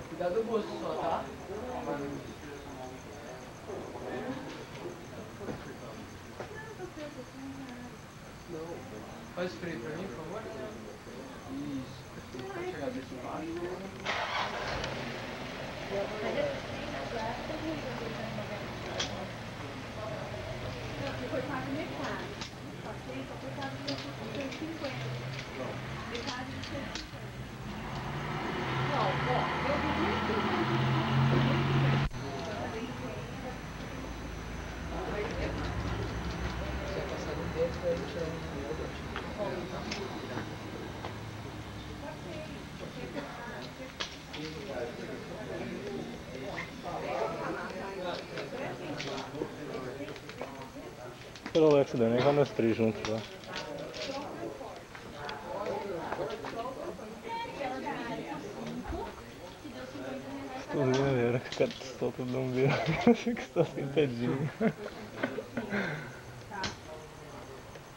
Cuidado do gosto só, tá? Faz spray pra mim, por favor. Isso, perfeito. Pode chegar desse embaixo. Foi cortado metade. Só cortado de 150. Metade de 150. Não, ó, eu vi muito. Você vai passar no dedo, vai tirar um dedo. Pelo Alex também, vai nós três juntos lá. Estou vendo, era que o cara solta do umbigo, fica só sentadinho.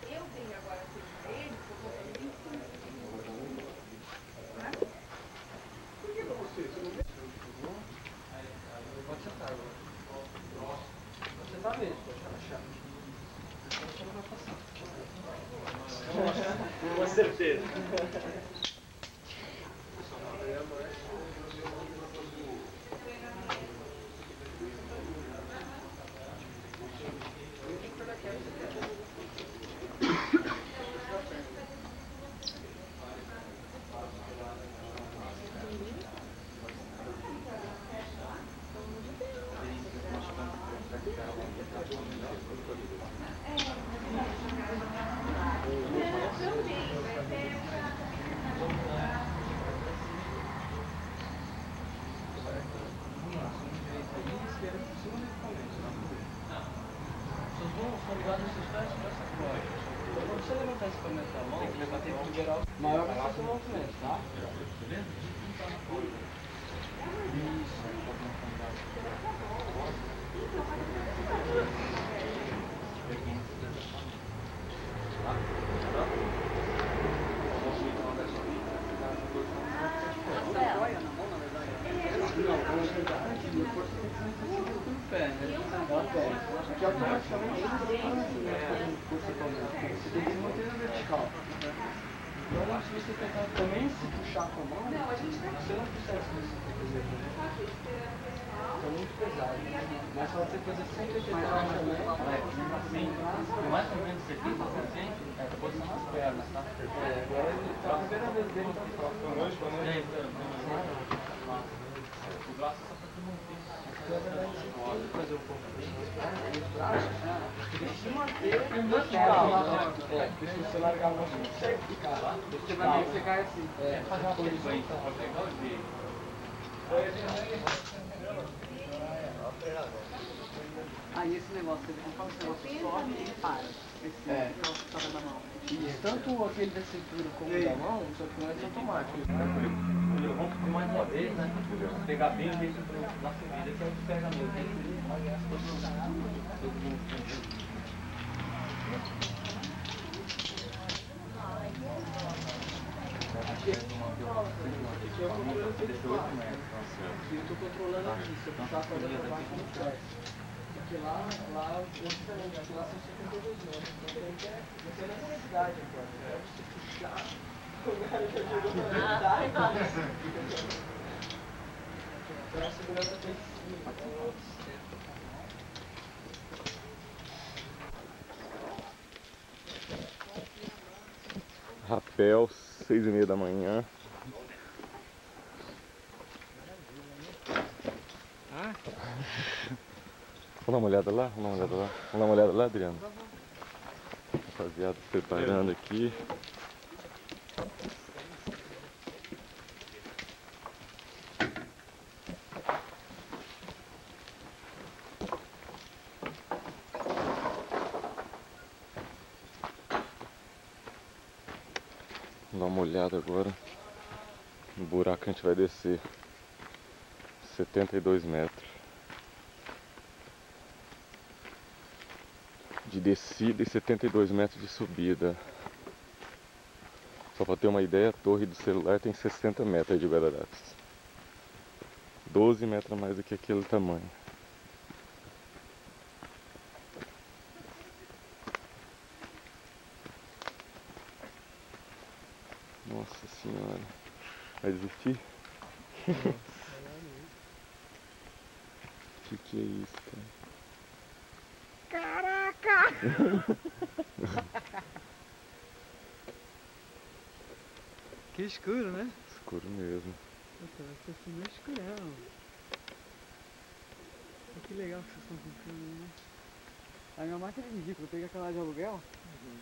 Eu venho agora com ele, porque eu tenho 25. Por que você? Você não vê? Pode sentar agora. Pode sentar mesmo, pode relaxar. Você não vai passar. Com certeza. São ligados nos seus pés nessa corda. Então, quando você levantar esse equipamento da mão, você vai ter que liberar o maior vai ser o seu movimento, tá? Beleza? Isso. Que automaticamente você tem que manter na vertical. Então, se você tentar também se puxar com a mão, você não consegue fazer. É muito pesado. Mas só você fazer sempre esse Mais ou menos 70% é a posição das pernas, tá? Agora ele tá a primeira vez dele tá O braço só para tu manter. Na verdade, você tem que fazer um pouco os braços, tem que se manter vertical. Porque se você largar a mão, você não consegue ficar. Você vai ver que você cai assim. Fazer uma posição para pegar o jeito. Aí esse negócio, conforme esse negócio sobe, ele para. Esse negócio que sobe na mão. Isso, tanto aquele da cintura como da mão, só que não é automático. Vamos mais uma vez, né? Pegar bem o jeito na subida, que é o que pega mesmo. Todo mundo. Eu estou controlando aqui, se eu puxar para dentro, baixo no pé. Porque lá é diferente, porque lá são 52 metros. Então não tem necessidade agora. Se puxar, o cara já virou para verdade. Então a segurança tem que ser. Rapel, 6h30 da manhã. Vamos dar uma olhada lá? Vamos dar uma olhada lá, Adriano? Rapaziada, se preparando aqui. Vamos dar uma olhada agora no buraco que a gente vai descer. 72 metros. de descida e 72 metros de subida. Só para ter uma ideia, a torre do celular tem 60 metros de Guararapes. 12 metros a mais do que aquele tamanho. Nossa senhora. Vai desistir? Que é isso, cara? Caraca! Que escuro, né? Escuro mesmo. Puta, vai ser assim meio escurão. Que legal que vocês estão comprando, né? A minha máquina é ridícula, eu peguei aquela de aluguel,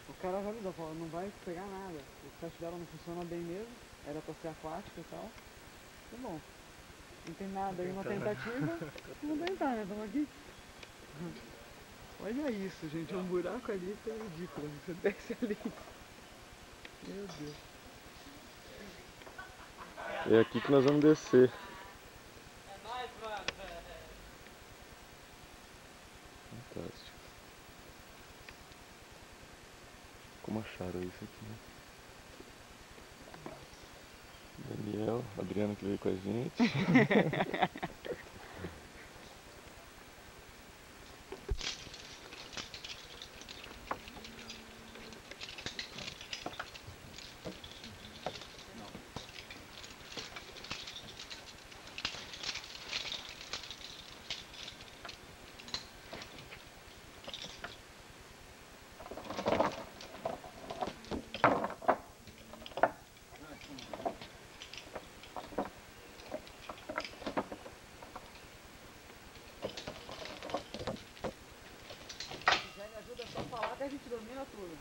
o cara já me deu, falou, não vai pegar nada. O teste dela não funciona bem mesmo, era pra ser aquática e tal. Tá bom. Não tem nada aí, uma tentativa, vamos tentar, né? Estamos aqui. Olha isso, gente, um buraco ali que é ridículo. Você desce ali. Meu Deus. É aqui que nós vamos descer. Fantástico. Como acharam isso aqui, né? Daniel, Adriano que veio com a gente. A gente domina tudo.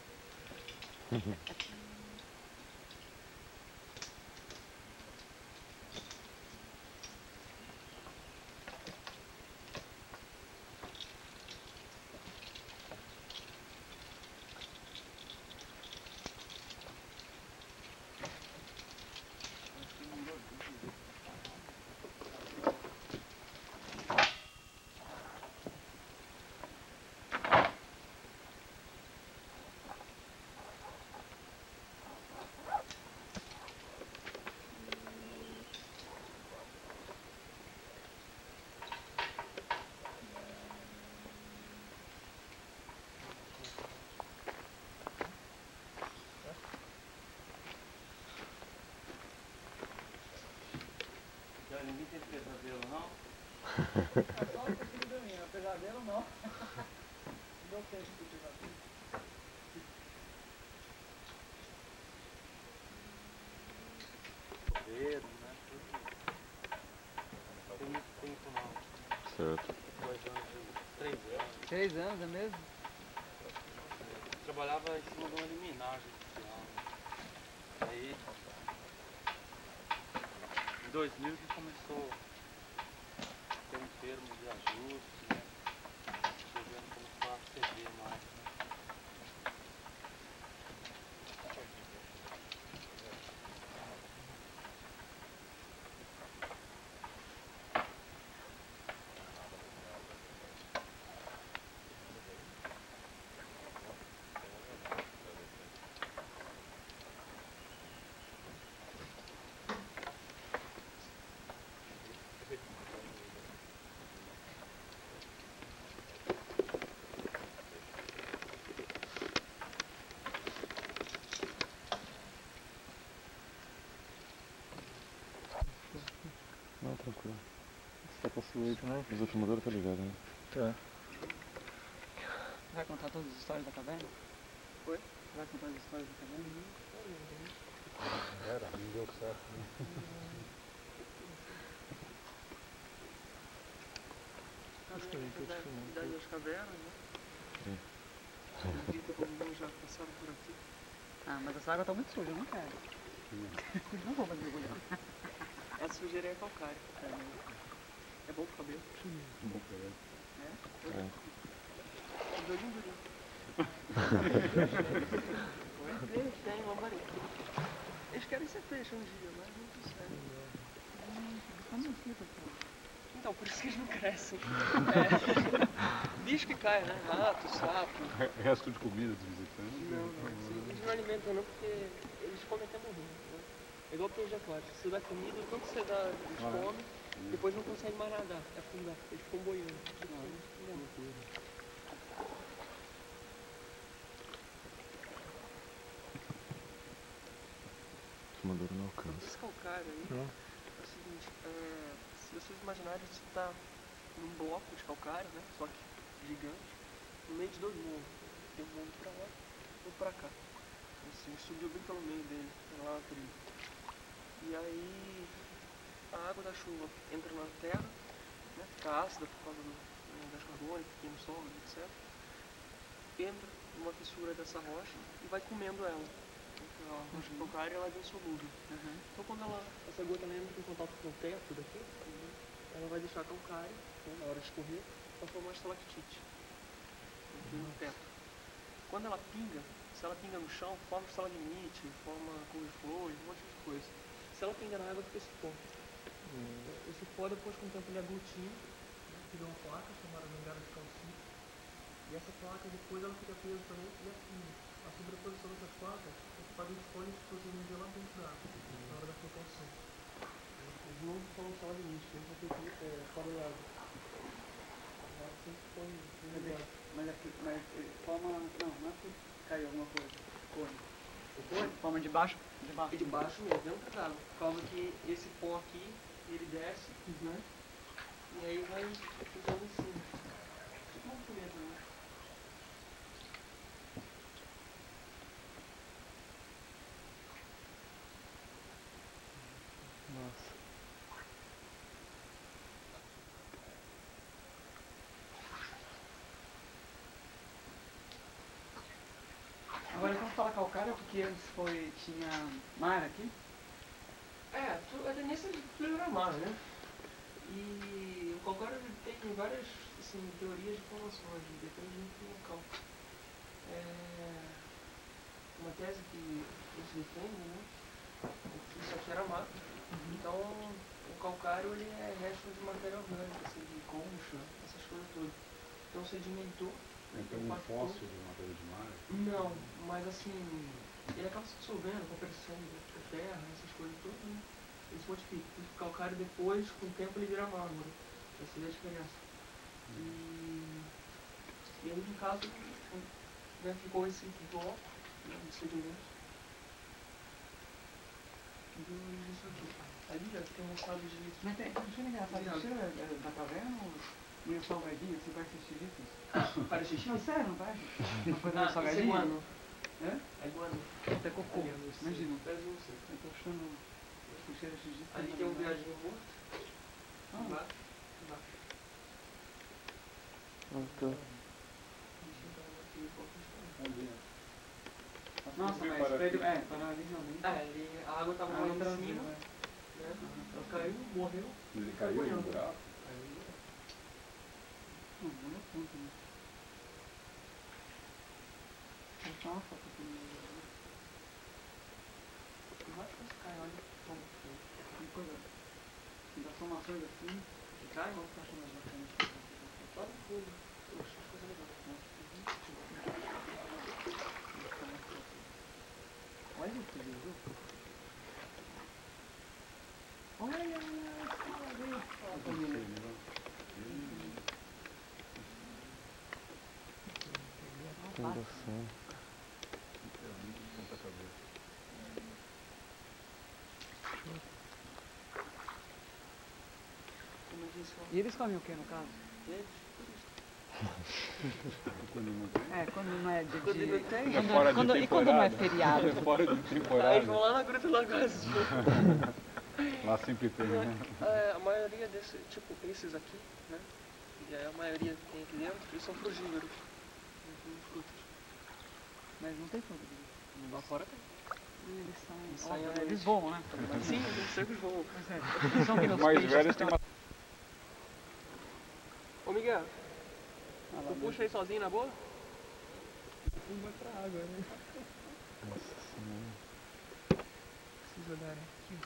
Ninguém tem pesadelo, não? É só não consigo dormir, mas pesadelo não. Não deu tempo de pesadelo. Dedo, né? Não tem muito tempo não. Certo. 2 anos, 3 anos. 3 anos, é mesmo? Eu trabalhava em cima de uma liminar judicial. Aí, em 2000 que começou a ter um termo de ajuste, né? O governo começou a ceder mais. Não, tranquilo. Você tá com fluido, né? Os outros motores tá ligado, né? Tá. Vai contar todas as histórias da caverna? Oi? Vai contar as histórias da caverna? Era, não deu certo, né? Acho que eu tô te filmando. Idade das cavernas, né? Sim. Acredita como já passaram por aqui. Ah, mas essa água tá muito suja, eu não quero. Não vou mais mergulhar. Essa sujeira é calcária. É bom pro cabelo. Bom pra ele. É? É. Durinho, durinho. Peixe, tem, lambaré. Eles querem ser peixe um dia, mas não conseguem. Então, por isso que eles não crescem. É. bicho que cai, né? Rato, sapo. Resto de comida dos visitantes? Não. Eles não alimentam não, porque eles comem até morrer. Né? É igual peixe aquático. Se você dá comida, tanto você dá, eles comem, depois não conseguem mais nadar, afundar. Eles ficam boiando. Fumador não alcança. Esse calcário aí é o seguinte, se vocês imaginarem, você está num bloco de calcário, né? Só que gigante, no meio de dois mundos. Tem um mundo pra lá e outro pra cá. Assim, subiu bem pelo meio dele, lá na trilha. E aí a água da chuva entra na terra, né? Fica ácida por causa do gás carbônico, pequeno solo, etc. Entra numa fissura dessa rocha e vai comendo ela. A rocha calcária ela é insolúvel. Então quando essa gota entra em contato com o teto daqui, ela vai deixar calcário, né, na hora de escorrer, para formar estalactite aqui no teto. Quando ela pinga, se ela pinga no chão, forma estalagmite, forma couve-flor, um monte de coisa. Se ela pinga na água, fica esse pó. Esse pó depois com o tempo ele aglutina, né, cria uma placa chamada gangara de calcite. E essa placa depois ela fica presa também e afina. A sobreposição dessas placas faz os folhas de proteína lá dentro da água, na hora da flotação. De novo falando estalagmite, né? Fora da água. A água sempre põe Mas forma. Não é que caiu alguma coisa. Cone. Forma de baixo? E de baixo mesmo, dentro da água. Por causa que esse pó aqui, ele desce, né? E aí vai ficando em cima. Tipo uma pureza, né? Nossa. Agora quando fala calcário é porque antes tinha mar aqui? Até nisso tudo era mar, né? E o calcário ele tem várias assim, teorias de formações, depende muito do local. Uma tese que eles defendem, né? Isso aqui era mar. Então o calcário ele é resto de matéria orgânica, assim, de concha, essas coisas todas. Então sedimentou. Tem um fóssil de matéria de mar? Não, mas assim, ele acaba se dissolvendo com a pressão da terra, essas coisas todas, né? Ele se modifica. O calcário depois, com o tempo, ele vira mármore. Essa é a diferença. E aí, no caso, né, ficou esse bloco, né, de sedimentos. E deu origem isso aqui. Ali já tem um estado de... Mas tem engraçado, isso é da caverna ou meio salgadinho, assim, parece xixi? Parece xixi? Não, sério, não parece? Uma coisa meio Isso é salgadinho? guano. É? É guano. Até cocô, imagina. Imagina. Eu tô achando o cheiro de xixi. Ali tem um viajinho morto. Embaixo. Nossa, mas prédio, para ali realmente. A água estava lá em cima, né? Ela caiu, morreu. Ele caiu no buraco? Não é tanto, né? Vou tirar uma foto aqui. Eu acho que você cai, olha. Uma coisa. Das formações assim. Que cai? Qual que tá achando mais bacana? Olha o fogo. Eu acho que coisa legal. Olha isso, viu? Olha, Fundação. e eles comem o que no caso? Quando não é de... Quando não tem? É fora de E quando não é temporada. feriado? É fora de Aí temporada. vão lá na Gruta da Gás. Lá sempre tem, né? A maioria desses, tipo esses aqui, né? E a maioria que tem aqui dentro, eles são frugívoros. Não comem frutas. Mas não tem fruta. Lá fora tem. Eles são... saem à noite. Eles voam, né? Sim, eles sempre voam. Eles são que Os nos mais peixes. velhos têm uma... Ô Miguel, Ah, tu puxa aí sozinho na boa? Não vai pra água, né? Nossa senhora. Preciso olhar aqui.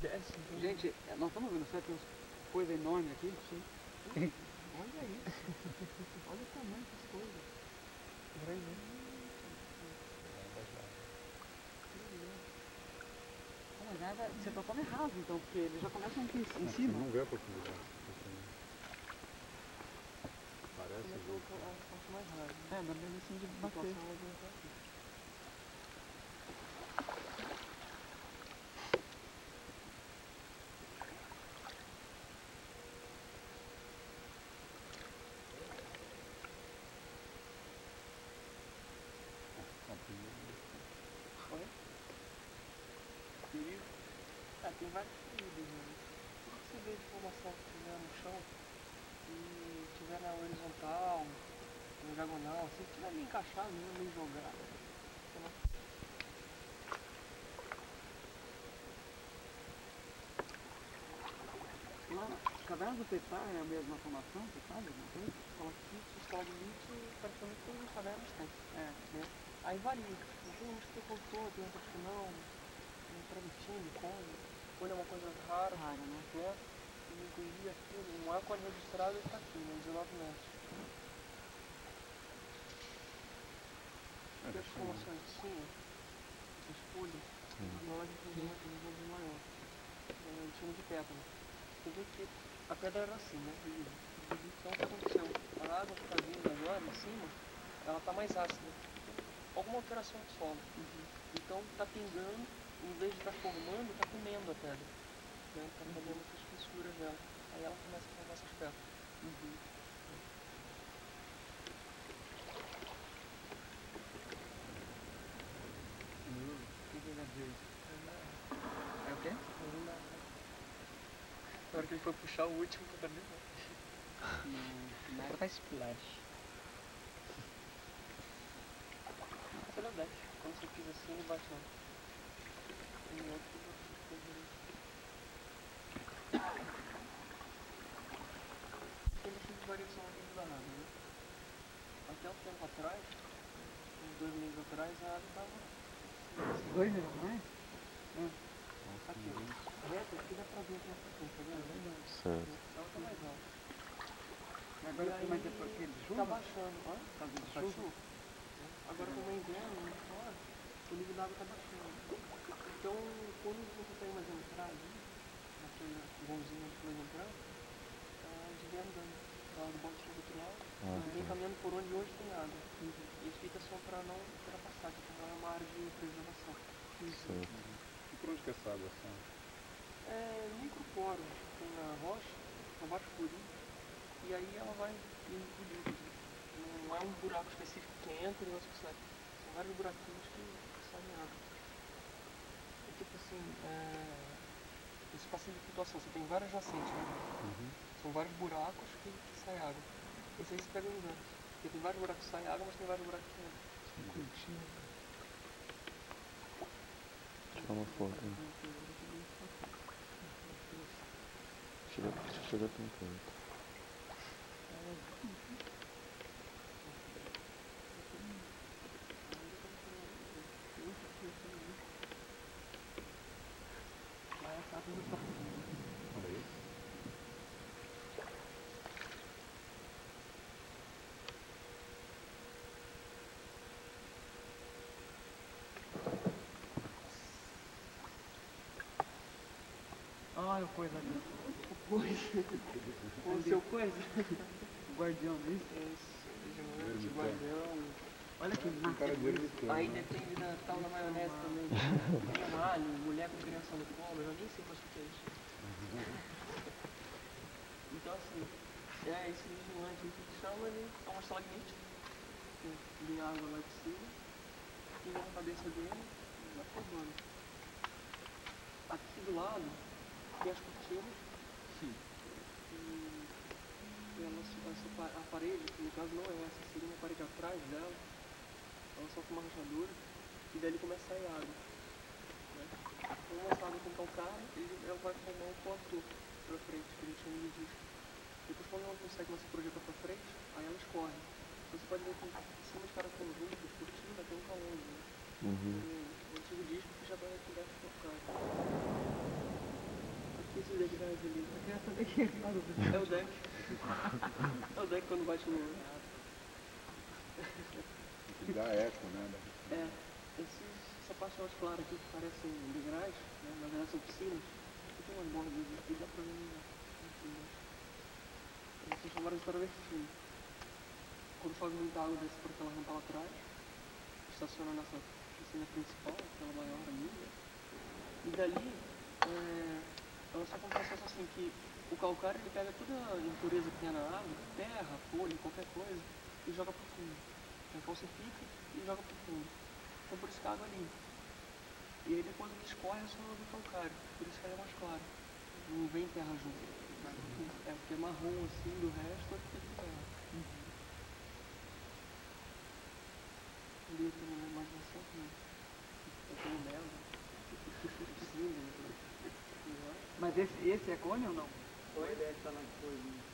Desce. Então. Gente, nós estamos vendo, certo? Tem coisa enorme aqui. Sim. Olha Olha isso. Olha o tamanho dessas coisas. Grande, né? Oh, mas nada, você tá tão errado então, porque eles já começam aqui em Você cima. não vê a profundidade. Parece Como é que eu jogo. acho mais raro? É, dá medo assim de bater. Perigo? É, tem vários perigos, né? Tudo que você vê de formação que tiver no chão e tiver na horizontal, na diagonal, se tiver meio encaixado, meio jogado, sei lá. Lá, Caverna do Petar é a mesma formação, você sabe? Alguma coisa? Estalactite, estalagmite, praticamente todas as cavernas têm. É. Né? Aí varia. Tem uns que contou, tem outros que não. Tem travertino, cone. Cone é uma coisa rara. Rara, né? Né? E inclusive aqui, o maior cone registrado está aqui, né? 19 metros. E as formações de cima, as folhas, nós inclusive um volume maior. A gente chama de pétala. Você vê que a pedra era assim, né? Então o que aconteceu? A água que está vindo agora em cima, ela está mais ácida. Alguma alteração do solo. Então está pingando, em vez de estar formando, está comendo a pedra. Né? Está fazendo essas fissuras dela. Aí ela começa a formar essas pedras. O que ele diz? É o quê? Na hora que ele foi puxar o último, cadê? Não faz splash. Ele é 10. Quando você pisa assim, ele bate lá. Tem outro que tem bastante variação aqui da água, né? Até um tempo atrás, uns 2 meses atrás, a água estava 2 meses mais? aqui, reto, aqui dá pra ver aqui essa frente, tá vendo? Certo. Ela tá mais alta. Agora E aí, mas depois que de tá chuva? baixando, ó. Por causa de Tá chuva? chuva. Agora como é inverno, muito fora, o nível da água tá baixando. Então, quando você tem mais entrada, naquele vãozinho de mais entrada, devia andando lá do bote do outro lado, e vem caminhando por onde hoje tem água. E fica só para não ultrapassar, porque não é uma área de preservação. Certo. E por onde que essa água sai? É microporo, tem na rocha, são vários furinhos, e aí ela vai indo pro líquido. Não é um buraco específico que entra e outro que sai. São vários buraquinhos que saem água. É tipo assim, isso facilita a situação. Você tem várias nascentes, né? São vários buracos que sai água. Esse aí você pega no inverno. Porque tem vários buracos que saem água, mas tem vários buracos que entram. Tirar uma foto. Né? Chega aqui um pouco. Olha aí. Olha o coisa ali. O seu coisa? O guardião disso. Esse guardião. Olha que Um cara de ermitão, Aí né? depende da tal da maionese também. Tem alho, mulher com criança no colo, eu já nem sei quanto que é isso. Então assim, esse vigilante que chama, ele é uma estalagmite. Tem água lá de cima, pinga na cabeça dele e vai formando. Aqui do lado tem as cortinas. A parede, que no caso não é essa, seria uma parede atrás dela. Ela sofre uma rachadura e dali começa a sair água. Né? Como essa água tem calcário, ela vai formar um contorno para frente, que a gente chama de disco. Depois quando ela consegue se projetar para frente, aí ela escorre. Então você pode ver que em cima dos caras estão juntos, cortina, tem um calongo. Né? O antigo disco que já vai aqui dentro do calcário. Aqui esse deck da Angelina. Essa daqui é É o deck. É o daí quando bate no... Que dá eco, né? Essa parte mais clara aqui que parecem degraus, né? Na verdade são piscinas. Aqui tem umas bordas aqui, dá pra ver são chamadas de travertino. Quando chove muita água, desce por aquela rampa lá atrás, estaciona nessa piscina principal, aquela maior ali, né? E dali, ela só acontece assim que o calcário ele pega toda a impureza que tem na água, terra, folha, qualquer coisa, e joga pro fundo. Então calcifica e joga pro fundo. Então por isso que a água é limpa. E aí depois ele escorre a sombra do calcário, por isso que ela é mais clara. Não vem terra junto. É porque é marrom assim, do resto é porque tem terra. Ali tem uma imaginação também. Eu tenho dela. Mas esse é cone ou não? Oi?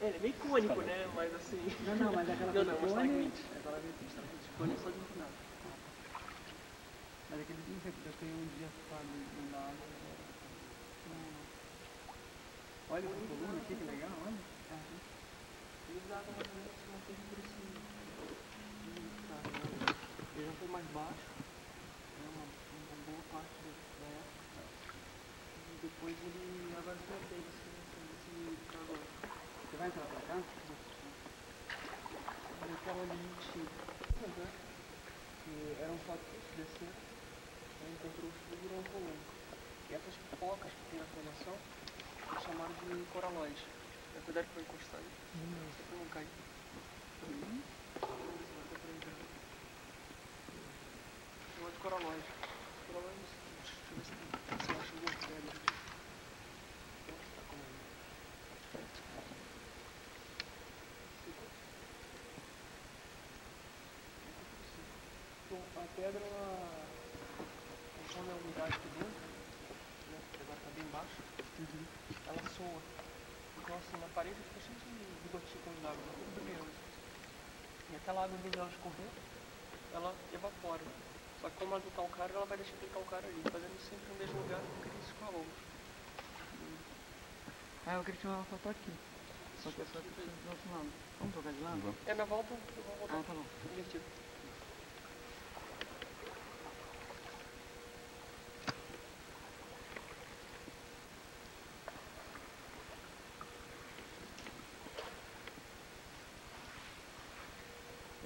Ele é meio cônico, né? Mas assim. Não, mas é aquela Não, coisa mas cone. cone é só de inclinado. Mas aquele dia que eu tenho um dia só no água. Olha essa coluna aqui, que legal, olha. Ele usava mais ou menos uma coisa por esse. Ele já foi mais baixo, uma boa parte da época. E depois ele agora se manteve esse agora. Você vai entrar pra cá? Aquela ali tinha, que eram só descer, encontrou o fio e virou um coluna. E essas pipocas que tem na formação, eles chamaram de coralóis. Cuidado que vai encostar aí, só pra não cair. Chama de coralóis. Coralóis, deixa eu ver se eu acho alguma série aqui. Onde tá como é? Então, a pedra, ela, quando a umidade aqui dentro, né, que agora está bem baixo, ela soa. Então, assim, na parede fica cheio de gotículas d'água, tudo brilhando. E aquela água, em vez de ela escorrer, ela evapora. Só que como ela do calcário, ela vai deixar aquele calcário ali, fazendo sempre no mesmo lugar, porque isso escorreu. Eu queria tirar uma foto aqui. Só que essa aqui do outro lado. Vamos trocar de lado? Na volta, eu vou voltar. Tá bom. Invertido.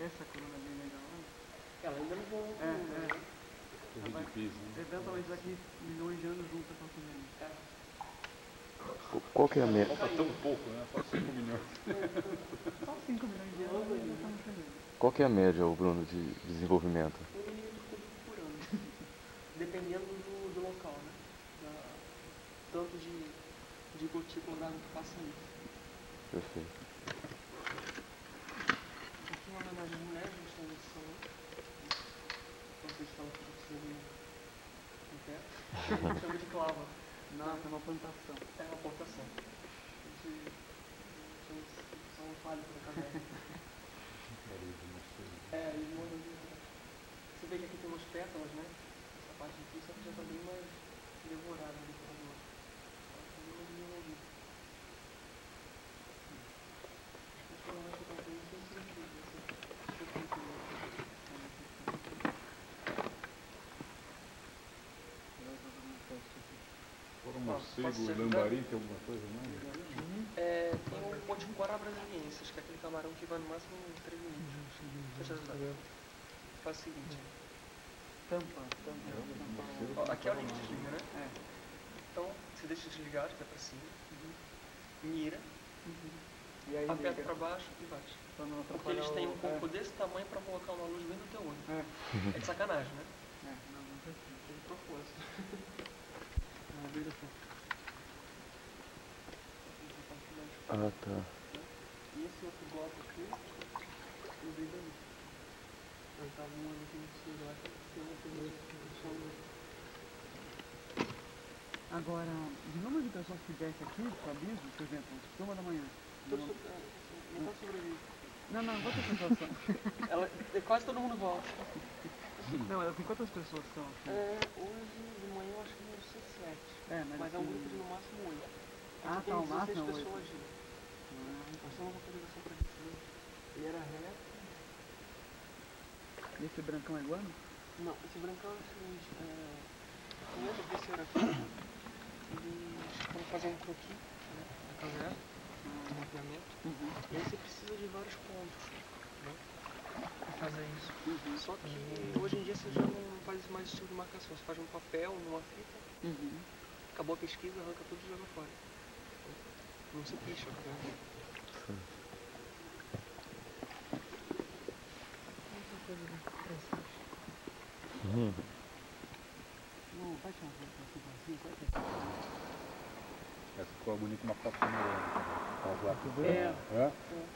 Essa coluna é bem legal, olha. Ela ainda não voou. Torre de Pisa, né? Eventualmente daqui milhões de anos junta com a também. Qual que é a média? Falta tão pouco, né? Só 5 milhões. Só 5 milhões de anos e já estamos chegando. Qual que é a média, ô Bruno, de desenvolvimento? 1 milímetro cúbico por ano. Dependendo do local, né? Tanto de gotícula d'água que passa ali. Perfeito. Aqui uma homenagem às mulheres, a gente tem esse salão. Vocês estão precisando em pé. A gente chama de clava. Nossa, é uma plantação. É uma plantação. A gente chama de são fálico na caverna. Eles mandam de... Você vê que aqui tem umas pétalas, né? Essa parte aqui, só que já está bem mais devorada ali pela lua. Ela está bem mais desenvolvida. Mas pelo menos eu estou bem sensível. Fora um morcego, lambari, tem alguma coisa, não? Tem o Potiguara brasiliensis, que é aquele camarão que vai no máximo 3 minutos. Deixa eu te ajudar. Faz o seguinte. Tampa. Ó, aqui é o link desliga, né? Então, você deixa desligado, que é pra cima. Mira. E aí Aperta pra baixo e bate. pra não Porque atrapalhar eles têm um o... corpo desse tamanho pra colocar uma luz bem no teu olho. É. É de sacanagem, né? Não precisa. Tem de propósito. Vira assim. Ah, tá. E esse outro bloco aqui, eu vejo ali. Eu tava uma vez no estúdio lá, que tem uma coisa que chama... Agora, de número de pessoas que desce aqui, pro abismo, por exemplo, turma da manhã. Não tá sobreviver. Não, quantas pessoas são? Quase todo mundo volta. Não, mas assim, quantas pessoas são? Hoje de manhã eu acho que vão ser 7. Mas é um grupo de no máximo 8. Ah, tá, o máximo é 16 8. pessoas. Nós estamos uma autorização para 16. Esse brancão é guano? Não, esse brancão é o seguinte, primeiro descer aqui, eles vão fazer um croquis, né, na caverna, um mapeamento, e aí você precisa de vários pontos, né, pra fazer isso. Só que hoje em dia você já não faz mais esse tipo de marcação, você faz um papel, numa fita, acabou a pesquisa, arranca tudo e joga fora. Não se picha, né? Não, vai tirar uma foto assim, Essa ficou bonita uma foto no É. Hã?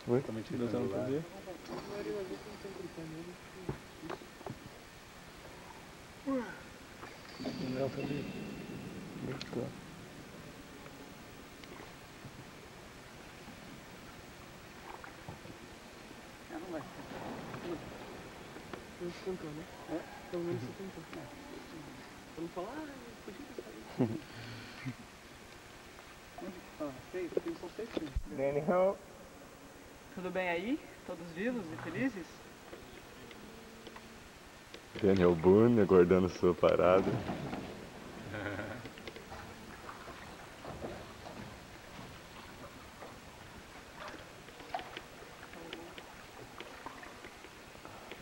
Oi? Também Deu tirando tempo lá. de ver? Não, tá ali. Muito lá. Ela não vai ficar. Não se tentou, né? Pelo menos você tentou. Pra não falar, podia ter saído. Seis? Tem só 6 filhos. Daniel. Tudo bem aí? Todos vivos e felizes? Daniel Boone aguardando sua parada.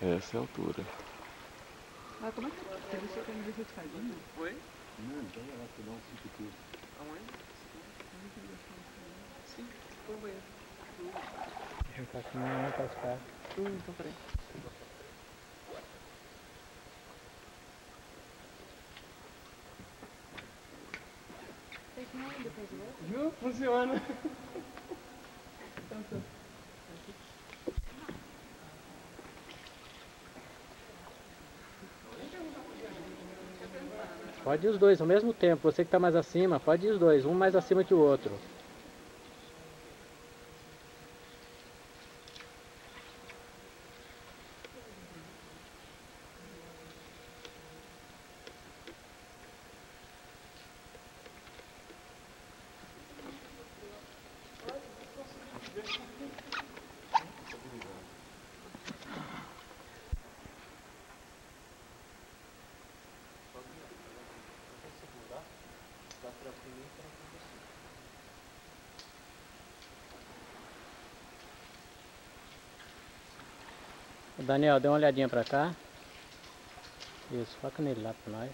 Essa é a altura. Ah, como é que você viu sua camisa de escadinha? Oi? Não, então vai lá, tu dá um cinco tudo. Aonde? Sim, foi o banheiro. Já tá com uma pra ficar. Então peraí. Viu? Funciona. Pode ir os dois ao mesmo tempo. Você que está mais acima, pode ir os dois, um mais acima que o outro. Daniel, dê uma olhadinha pra cá. Isso, foca nele lá pra nós.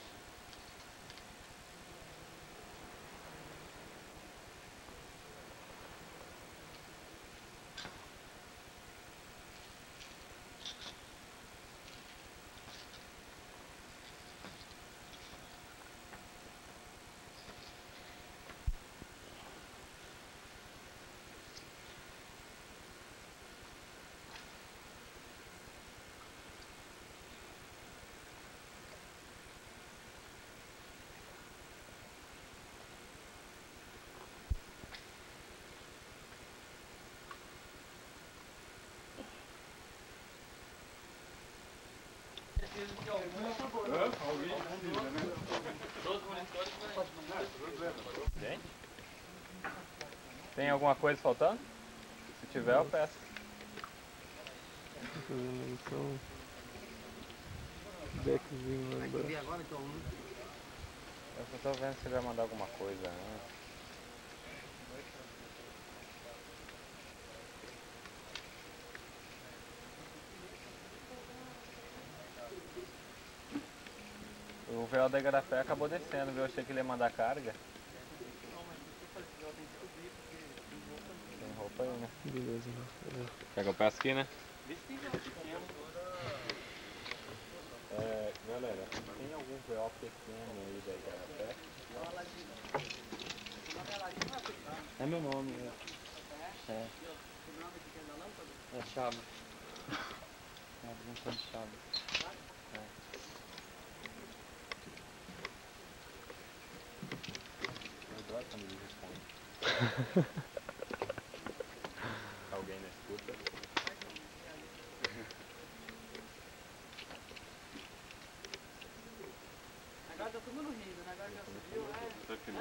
Tem alguma coisa faltando? Se tiver, eu peço. Deckzinho lá embaixo. Eu só tô vendo se ele vai mandar alguma coisa antes. O véu da Igarapé acabou descendo, viu? Eu achei que ele ia mandar carga. Tem roupa aí, né? Beleza, né? Quer que eu peço aqui, né? Galera, tem algum VO pequeno aí da Igarapé? É meu nome, é. É Chaves. É, Chaves. Eu adoro quando ele responde. Alguém na escuta? Agora tá todo mundo rindo, né? Agora já subiu, né?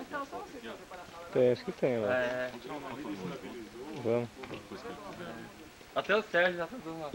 Então, só você pra preparar a sala. Tem, acho que tem lá. É. Vamos. Até o Sérgio já tá dando uma